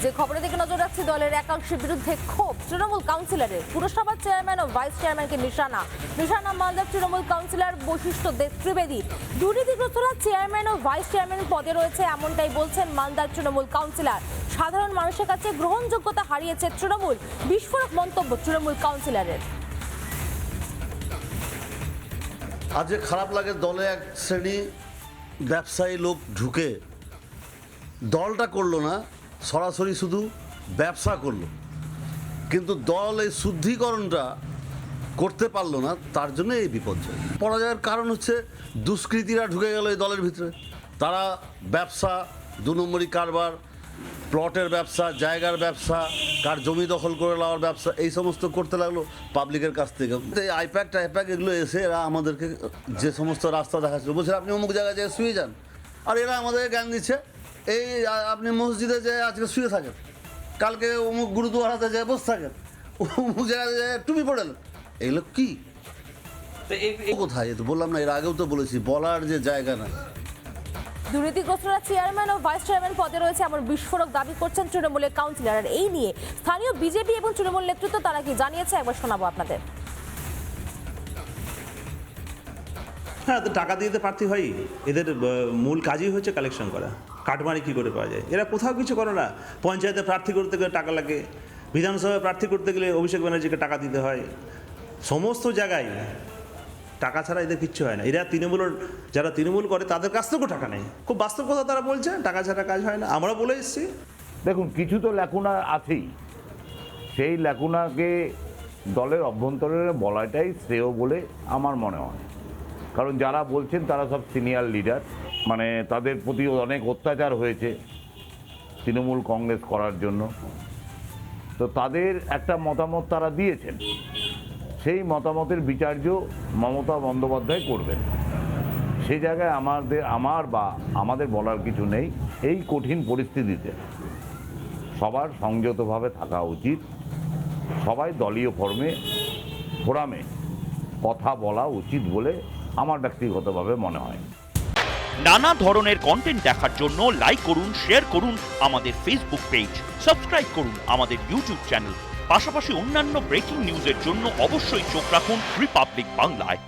যে খবরের দিকে নজর রাখছি, দলের একাংশের বিরুদ্ধে ক্ষোভ তৃণমূল কাউন্সিলরের। পুরসভার চেয়ারম্যান ও ভাইস চেয়ারম্যানকে নিশানা মালদার তৃণমূল কাউন্সিলর বশিষ্ঠ ত্রিবেদী। দুর্নীতিগ্রস্তরা চেয়ারম্যান ও ভাইস চেয়ারম্যান পদে রয়েছে, এমনটাই বলছেন মালদার তৃণমূল কাউন্সিলর। সাধারণ মানুষের কাছে গ্রহণযোগ্যতা হারিয়েছে তৃণমূল, বিস্ফোরক মন্তব্য তৃণমূল কাউন্সিলরের। আজ খারাপ লাগে, দলে এক শ্রেণী ব্যবসায়ী লোক ঢুকে দলটা করলো না, সরাসরি শুধু ব্যবসা করলো, কিন্তু দল এই শুদ্ধিকরণটা করতে পারলো না, তার জন্য এই বিপর্যয়। পরাজয়ের কারণ হচ্ছে দুষ্কৃতীরা ঢুকে গেল এই দলের ভিতরে। তারা ব্যবসা, 2 নম্বরই কারবার, প্লটের ব্যবসা, জায়গার ব্যবসা, কার জমি দখল করে নেওয়ার ব্যবসা, এই সমস্ত করতে লাগলো পাবলিকের কাছ থেকে। এই আইপ্যাক এগুলো এসে এরা আমাদেরকে যে সমস্ত রাস্তা দেখাচ্ছিল, বলছে আপনি অমুক জায়গায় যেয়ে শুয়ে যান, আর এরা আমাদেরকে জ্ঞান দিচ্ছে এই আপনি মসজিদে যে আজকে শুয়ে থাকেন, কালকে অমুক গুরুদুয়ারাতে যেয়ে বসে থাকেন, অমুক জায়গায় যেয়ে টুপি পড়েন। এগুলো কি কোথায়? তো বললাম না, এর আগেও তো বলেছি, বলার যে জায়গা না। দুর্নীতিগ্রস্তরা চেয়ারম্যান ও ভাইস চেয়ারম্যান পদে রয়েছে এমন বিস্ফোরক দাবি করছেন তৃণমূলের কাউন্সিলর। আর এই নিয়ে স্থানীয় বিজেপি এবং তৃণমূল নেতৃত্ব তারা কি জানিয়েছে, একবার শোনাবো আপনাদের। হ্যাঁ, তো টাকা দিয়ে প্রার্থী হয়, এদের মূল কাজই হচ্ছে কালেকশন করা। কাটমারি কী করে পাওয়া যায়? এরা কোথাও কিছু করে না। পঞ্চায়েতে প্রার্থী করতে গেলে টাকা লাগে, বিধানসভায় প্রার্থী করতে গেলে অভিষেক ব্যানার্জিকে টাকা দিতে হয়, সমস্ত জায়গায় টাকা ছাড়া এদের কিচ্ছু হয় না। এরা যারা তৃণমূল করে তাদের কাছ থেকেও টাকা নেই। খুব বাস্তব কথা তারা বলছে, টাকা ছাড়া কাজ হয় না। আমরা বলে এসেছি। দেখুন, কিছু তো ল্যাকুনা আছেই, সেই ল্যাকুনাকে দলের অভ্যন্তরে বলাটাই শ্রেয় বলে আমার মনে হয়। কারণ যারা বলছেন তারা সব সিনিয়র লিডার, মানে তাদের প্রতি অনেক অত্যাচার হয়েছে তৃণমূল কংগ্রেস করার জন্য, তো তাদের একটা মতামত তারা দিয়েছেন, সেই মতামতের বিচার্য মমতা বন্দ্যোপাধ্যায় করবেন। সেই জায়গায় আমাদের বলার কিছু নেই। এই কঠিন পরিস্থিতিতে সবার সংযতভাবে থাকা উচিত, সবাই দলীয় ফোরামে কথা বলা উচিত বলে আমার ব্যক্তিগতভাবে মনে হয়। নানা ধরনের কন্টেন্ট দেখার জন্য লাইক করুন, শেয়ার করুন আমাদের ফেসবুক পেজ, সাবস্ক্রাইব করুন আমাদের ইউটিউব চ্যানেল। পাশাপাশি অন্যান্য ব্রেকিং নিউজের জন্য অবশ্যই চোখ রাখুন রিপাবলিক বাংলায়।